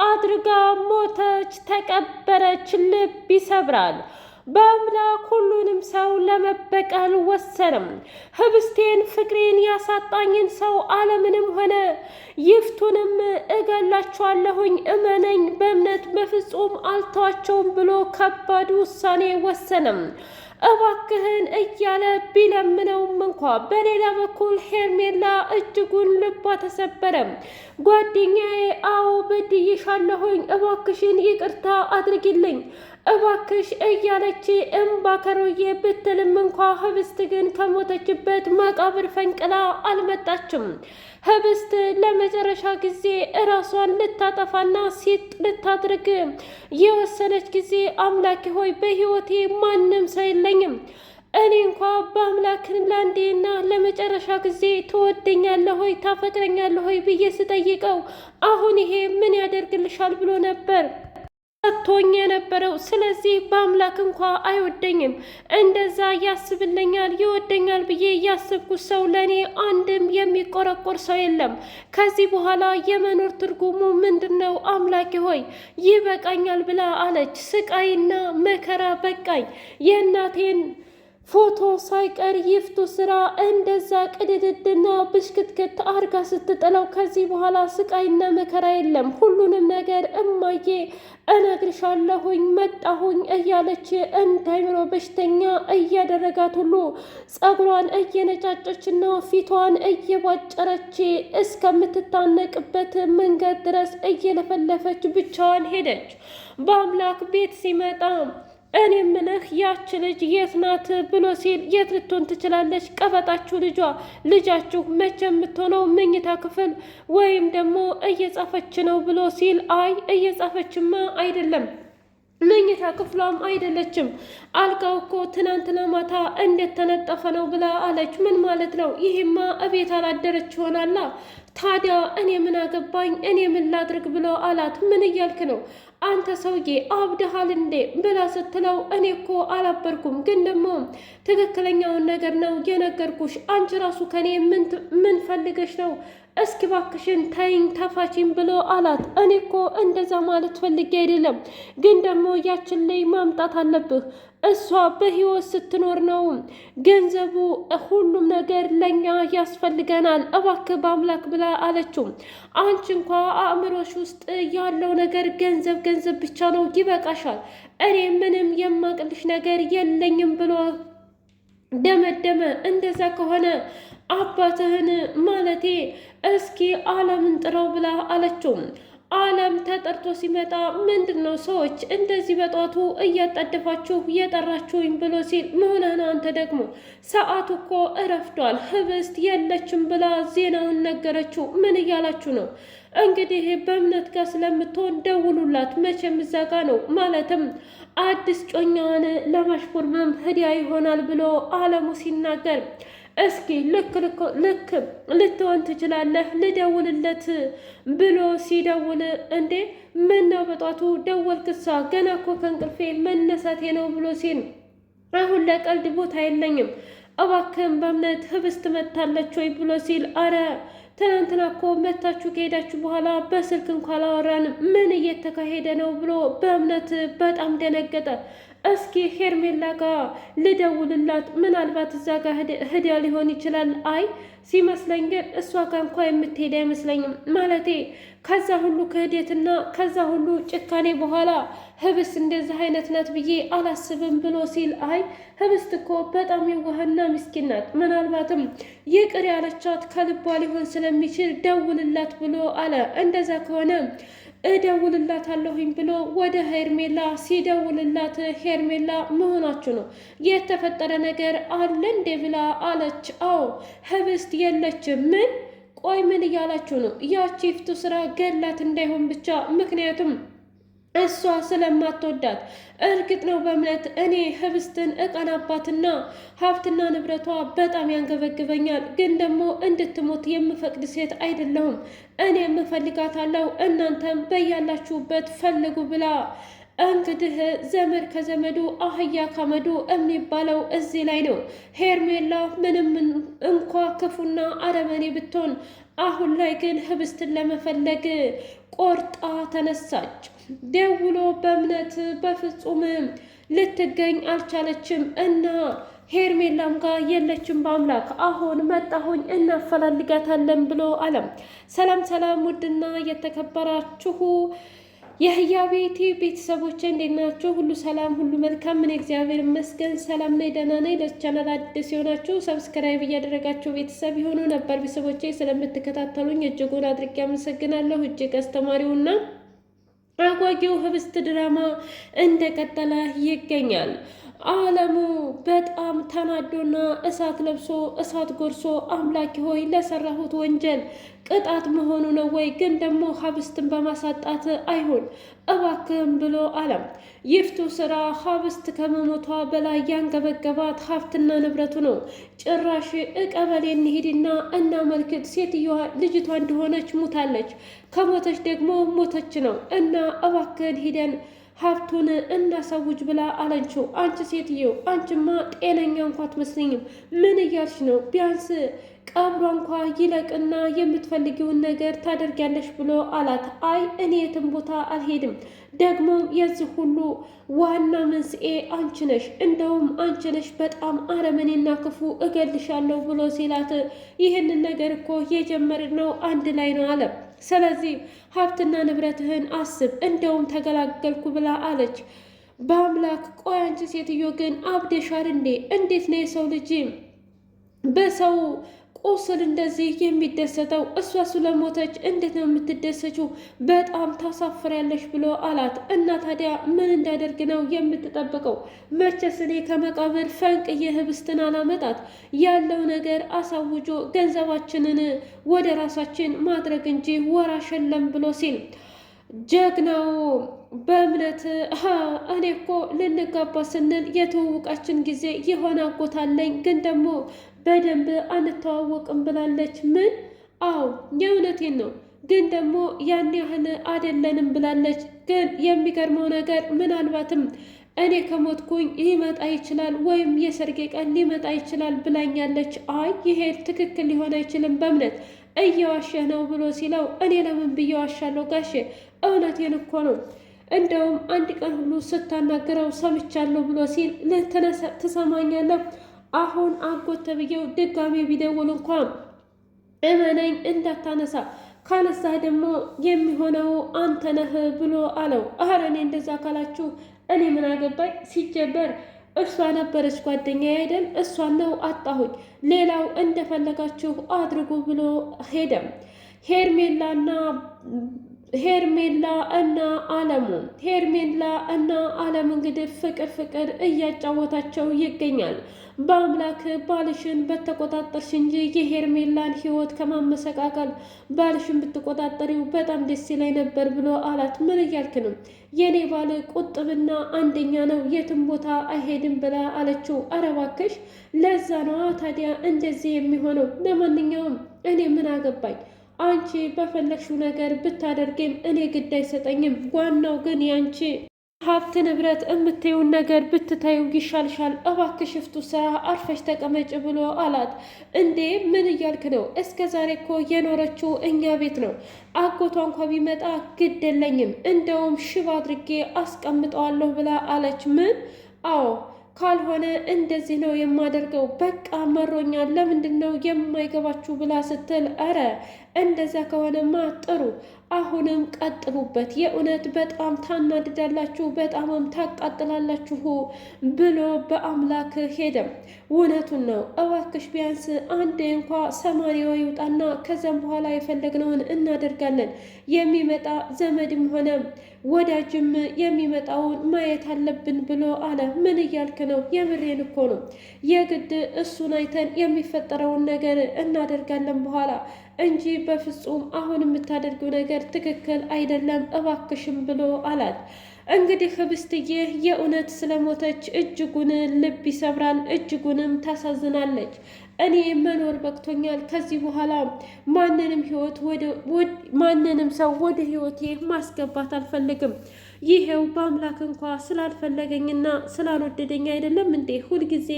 አድርጋ ሞተች፣ ተቀበረች። ልብ ይሰብራል። በአምላክ ሁሉንም ሰው ለመበቀል ወሰንም። ህብስቴን ፍቅሬን ያሳጣኝን ሰው ዓለምንም ሆነ ይፍቱንም እገላቸዋለሁኝ፣ እመነኝ፣ በእምነት በፍጹም አልተዋቸውም ብሎ ከባድ ውሳኔ ወሰነም። እባክህን እያለ ቢለምነውም እንኳ በሌላ በኩል ሄርሜላ እጅጉን ልቧ ተሰበረ። ጓደኛዬ፣ አዎ በድዬሻለሁኝ፣ እባክሽን ይቅርታ አድርጊልኝ እባክሽ እያለች እምባ ከሮዬ ብትልም እንኳ ህብስት ግን ከሞተችበት መቃብር ፈንቅላ አልመጣችም። ህብስት ለመጨረሻ ጊዜ እራሷን ልታጠፋና ሲጥ ልታድርግ የወሰነች ጊዜ አምላኬ ሆይ በህይወቴ ማንም ሰው የለኝም፣ እኔ እንኳ በአምላክን ለአንዴና ለመጨረሻ ጊዜ ትወደኛለህ ሆይ ታፈቅረኛለህ ሆይ ብዬ ስጠይቀው አሁን ይሄ ምን ያደርግልሻል ብሎ ነበር ሰጥቶኝ የነበረው። ስለዚህ በአምላክ እንኳ አይወደኝም፣ እንደዛ ያስብልኛል ይወደኛል ብዬ ያስብኩት ሰው ለእኔ አንድም የሚቆረቆር ሰው የለም። ከዚህ በኋላ የመኖር ትርጉሙ ምንድን ነው? አምላኬ ሆይ ይበቃኛል ብላ አለች። ስቃይና መከራ በቃኝ። የእናቴን ፎቶ ሳይቀር ይፍቱ ስራ እንደዛ ቅድድድና ብሽክትክት አርጋ ስትጥለው ከዚህ በኋላ ስቃይና መከራ የለም፣ ሁሉንም ነገር እማዬ እነግርሻለሁኝ መጣሁኝ እያለች እንዳይምሮ በሽተኛ እያደረጋት ሁሉ ጸጉሯን እየነጫጨችና ፊቷን እየቧጨረች እስከምትታነቅበት መንገድ ድረስ እየለፈለፈች ብቻዋን ሄደች። በአምላክ ቤት ሲመጣ እኔ ምልህ ያች ልጅ የት ናት ብሎ ሲል የት ልትሆን ትችላለች? ቀበጣችሁ ልጃችሁ መቼ የምትሆነው መኝታ ክፍል ወይም ደግሞ እየጻፈች ነው ብሎ ሲል አይ እየጻፈችማ አይደለም መኝታ ክፍሏም አይደለችም፣ አልጋው እኮ ትናንትና ማታ እንዴት ተነጠፈ ነው ብላ አለች። ምን ማለት ነው? ይሄማ እቤት አላደረች ይሆናላ። ታዲያ እኔ ምን አገባኝ እኔ ምን ላድርግ ብሎ አላት። ምን እያልክ ነው አንተ ሰውዬ አብደሃል እንዴ ብላ ስትለው እኔ እኮ አላበርኩም፣ ግን ደግሞ ትክክለኛውን ነገር ነው የነገርኩሽ። አንቺ ራሱ ከኔ ምን ፈልገሽ ነው? እስኪ ባክሽን ተይኝ ተፋቺኝ ብሎ አላት። እኔ እኮ እንደዛ ማለት ፈልጌ አይደለም፣ ግን ደግሞ ያችን ላይ ማምጣት አለብህ። እሷ በህይወት ስትኖር ነው ገንዘቡ ሁሉም ነገር ለኛ ያስፈልገናል፣ እባክህ በአምላክ ብላ አለችው። አንቺ እንኳ አእምሮሽ ውስጥ ያለው ነገር ገንዘብ ገንዘብ ብቻ ነው፣ ይበቃሻል፣ እኔ ምንም የማቅልሽ ነገር የለኝም ብሎ ደመደመ። እንደዛ ከሆነ አባትህን ማለቴ እስኪ አለምን ጥራው ብላ አለችው። አለም ተጠርቶ ሲመጣ ምንድን ነው ሰዎች እንደዚህ በጧቱ እያጣደፋችሁ እየጠራችሁኝ ብሎ ሲል መሆንህን አንተ ደግሞ ሰዓቱ እኮ እረፍዷል፣ ህብስት የለችም ብላ ዜናውን ነገረችው። ምን እያላችሁ ነው? እንግዲህ በእምነት ጋር ስለምትሆን ደውሉላት፣ መቼም እዛ ጋ ነው ማለትም አዲስ ጮኛዋን ለማሽኮርመም ህዲያ ይሆናል ብሎ አለሙ ሲናገር እስኪ ልክ ልትሆን ትችላለህ ልደውልለት ብሎ ሲደውል እንዴ ምን ነው በጧቱ ደወልክሳ? ገና እኮ ከእንቅልፌ መነሳቴ ነው ብሎ ሲል አሁን ለቀልድ ቦታ የለኝም፣ እባክህን በእምነት ህብስት መታለች ወይ ብሎ ሲል አረ ትናንትና እኮ መታችሁ ከሄዳችሁ በኋላ በስልክ እንኳ አላወራንም፣ ምን እየተካሄደ ነው ብሎ በእምነት በጣም ደነገጠ። እስኪ ሄርሜላ ጋር ልደውልላት፣ ምናልባት እዛ ጋር ህዲያ ሊሆን ይችላል። አይ ሲመስለኝ ግን እሷ ጋር እንኳ የምትሄድ አይመስለኝም። ማለቴ ከዛ ሁሉ ክህደትና ከዛ ሁሉ ጭካኔ በኋላ ህብስት እንደዚህ አይነት ናት ብዬ አላስብም ብሎ ሲል አይ ህብስት እኮ በጣም የዋህና ምስኪን ናት፣ ምናልባትም ይቅር ያለቻት ከልቧ ሊሆን ስለሚችል ደውልላት ብሎ አለ። እንደዛ ከሆነ እደውልላታለሁኝ ብሎ ወደ ሄርሜላ ሲደውልላት ሄርሜላ መሆናችሁ ነው የተፈጠረ ነገር አለ እንዴ ብላ አለች። አዎ ህብስት የለችም። ምን ቆይ ምን እያላችሁ ነው? ያቺ ፍቱ ስራ ገላት እንዳይሆን ብቻ፣ ምክንያቱም እሷ ስለማትወዳት። እርግጥ ነው በእምነት እኔ ህብስትን እቀናባትና ሀብትና ንብረቷ በጣም ያንገበግበኛል፣ ግን ደግሞ እንድትሞት የምፈቅድ ሴት አይደለሁም። እኔ የምፈልጋታለሁ፣ እናንተም በያላችሁበት ፈልጉ ብላ እንግዲህ ዘመድ ከዘመዱ አህያ ካመዱ የሚባለው እዚህ ላይ ነው። ሄርሜላ ምንም እንኳ ክፉና አረመኔ ብትሆን አሁን ላይ ግን ህብስትን ለመፈለግ ቆርጣ ተነሳች። ደውሎ በእምነት በፍጹም ልትገኝ አልቻለችም እና ሄርሜላም ጋር የለችም። በአምላክ አሁን መጣሁኝ እናፈላልጋታለን ብሎ አለም። ሰላም ሰላም! ውድና የተከበራችሁ የህያ ቤቴ ቤተሰቦች እንዴት ናችሁ? ሁሉ ሰላም፣ ሁሉ መልካም። ምን እግዚአብሔር ይመስገን ሰላም ነኝ፣ ደህና ነኝ። ለቻናል አዲስ የሆናችሁ ሰብስክራይብ እያደረጋችሁ ቤተሰብ የሆኑ ነበር ቤተሰቦቼ ስለምትከታተሉኝ እጅጉን አድርጌ አመሰግናለሁ። እጅግ አስተማሪውና አጓጊው ህብስት ድራማ እንደቀጠለ ይገኛል። አለሙ በጣም ተናዶና እሳት ለብሶ እሳት ጎርሶ አምላኪ ሆይ ለሰራሁት ወንጀል ቅጣት መሆኑ ነው ወይ? ግን ደግሞ ሀብስትን በማሳጣት አይሆን እባክህም ብሎ አለም። ይፍቱ ስራ ሀብስት ከመሞቷ በላይ ያንገበገባት ሀብትና ንብረቱ ነው። ጭራሽ ቀበሌ እንሂድና እናመልክት፣ ሴትዮዋ ልጅቷ እንደሆነች ሙታለች፣ ከሞተች ደግሞ ሞተች ነው እና እባክህን ሂደን ሀብቱን እናሳውጅ ብላ አለችው። አንቺ ሴትዮ አንቺማ ጤነኛ እንኳ አትመስለኝም። ምን እያልሽ ነው? ቢያንስ ቀብሯ እንኳ ይለቅና የምትፈልጊውን ነገር ታደርጊያለሽ ብሎ አላት። አይ እኔ የትም ቦታ አልሄድም፣ ደግሞ የዚህ ሁሉ ዋና መንስኤ አንቺ ነሽ፣ እንደውም አንቺ ነሽ በጣም አረመኔና ክፉ፣ እገልሻለሁ ብሎ ሲላት ይህንን ነገር እኮ የጀመርነው አንድ ላይ ነው አለ። ስለዚህ ሀብትና ንብረትህን አስብ፣ እንደውም ተገላገልኩ ብላ አለች። በአምላክ ቆይ አንቺ ሴትዮ ግን አብደሻል እንዴ? እንዴት ነው የሰው ልጅ በሰው ቁስል እንደዚህ የሚደሰተው? እሷ ስለሞተች እንዴት ነው የምትደሰችው? በጣም ታሳፍሪያለሽ ብሎ አላት። እና ታዲያ ምን እንዳደርግ ነው የምትጠብቀው? መቼስ እኔ ከመቃብር ፈንቅዬ ህብስትን አላመጣት፣ ያለው ነገር አሳውጆ ገንዘባችንን ወደ ራሳችን ማድረግ እንጂ ወራሽ የለም ብሎ ሲል ጀግናው በእምነት እኔ እኮ ልንጋባ ስንል የትውውቃችን ጊዜ የሆነ አጎታለኝ ግን ደግሞ በደንብ አንተዋወቅም ብላለች። ምን? አዎ የእውነቴን ነው፣ ግን ደግሞ ያን ያህል አይደለንም ብላለች። ግን የሚገርመው ነገር ምናልባትም እኔ ከሞትኩኝ ሊመጣ ይችላል ወይም የሰርጌ ቀን ሊመጣ ይችላል ብላኛለች። አይ ይሄ ትክክል ሊሆን አይችልም፣ በእምነት እየዋሸህ ነው ብሎ ሲለው እኔ ለምን ብዬ ዋሻለሁ ጋሼ? እውነቴን እኮ ነው፣ እንደውም አንድ ቀን ሁሉ ስታናግረው ሰምቻለሁ ብሎ ሲል ትሰማኛለህ? አሁን አጎት ተብዬው ድጋሜ ቢደውል እንኳን እመነኝ እንዳታነሳ፣ ካነሳህ ደግሞ የሚሆነው አንተ ነህ ብሎ አለው። ኧረ እኔ እንደዛ ካላችሁ እኔ ምን አገባኝ? ሲጀበር እሷ ነበረች ጓደኛ አይደል? እሷን ነው አጣሁኝ፣ ሌላው እንደፈለጋችሁ አድርጉ ብሎ ሄደም። ሄርሜላ እና አለም እንግዲህ ፍቅር እያጫወታቸው ይገኛል። በአምላክ ባልሽን በተቆጣጠርሽ እንጂ የሄርሜላን ሕይወት ከማመሰቃቀል ባልሽን ብትቆጣጠሪው በጣም ደስ ይለኝ ነበር ብሎ አላት። ምን እያልክ ነው? የኔ ባል ቁጥብና አንደኛ ነው፣ የትም ቦታ አይሄድም ብላ አለችው። ኧረ እባክሽ ለዛ ነዋ ታዲያ እንደዚህ የሚሆነው። ለማንኛውም እኔ ምን አገባኝ፣ አንቺ በፈለግሽው ነገር ብታደርጊም እኔ ግድ አይሰጠኝም። ዋናው ግን ያንቺ ሀብት ንብረት የምትይውን ነገር ብትታዩ ይሻልሻል። እባክሽ ሽፍቱ ስራ አርፈሽ ተቀመጭ ብሎ አላት። እንዴ ምን እያልክ ነው? እስከ ዛሬ እኮ የኖረችው እኛ ቤት ነው። አጎቷ እንኳ ቢመጣ ግድ የለኝም፣ እንደውም ሽባ አድርጌ አስቀምጠዋለሁ ብላ አለች። ምን? አዎ ካልሆነ እንደዚህ ነው የማደርገው፣ በቃ መሮኛል፣ ለምንድን ነው የማይገባችሁ ብላ ስትል፣ አረ እንደዛ ከሆነማ ጥሩ፣ አሁንም ቀጥሉበት፣ የእውነት በጣም ታናድዳላችሁ፣ በጣምም ታቃጥላላችሁ ብሎ በአምላክ ሄደም። እውነቱን ነው፣ እባክሽ ቢያንስ አንዴ እንኳ ሰማንያው ይውጣና ከዚያም በኋላ የፈለግነውን እናደርጋለን። የሚመጣ ዘመድም ሆነ ወዳጅም የሚመጣውን ማየት አለብን ብሎ አለ። ምን እያልክ ነው? የምሬን እኮ ነው። የግድ እሱን አይተን የሚፈጠረውን ነገር እናደርጋለን በኋላ እንጂ በፍጹም አሁን የምታደርገው ነገር ትክክል አይደለም፣ እባክሽም ብሎ አላት። እንግዲህ ህብስትዬ የእውነት ስለሞተች እጅጉን ልብ ይሰብራል፣ እጅጉንም ታሳዝናለች። እኔ መኖር በቅቶኛል። ከዚህ በኋላ ማንንም ሰው ወደ ህይወቴ ማስገባት አልፈልግም። ይሄው በአምላክ እንኳ ስላልፈለገኝና ስላልወደደኝ አይደለም እንዴ ሁልጊዜ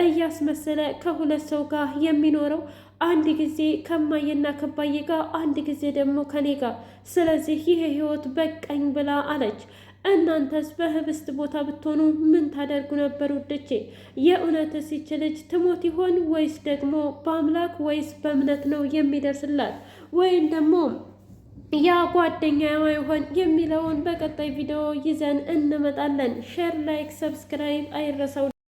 እያስመሰለ ከሁለት ሰው ጋር የሚኖረው? አንድ ጊዜ ከማየና ከባዬ ጋር፣ አንድ ጊዜ ደግሞ ከኔ ጋር። ስለዚህ ይሄ ህይወት በቃኝ ብላ አለች። እናንተስ በህብስት ቦታ ብትሆኑ ምን ታደርጉ ነበር ውዶቼ? የእውነትስ ይች ልጅ ትሞት ይሆን ወይስ ደግሞ በአምላክ ወይስ በእምነት ነው የሚደርስላት? ወይም ደግሞ ያ ጓደኛ ይሆን የሚለውን በቀጣይ ቪዲዮ ይዘን እንመጣለን። ሼር፣ ላይክ፣ ሰብስክራይብ አይረሳው።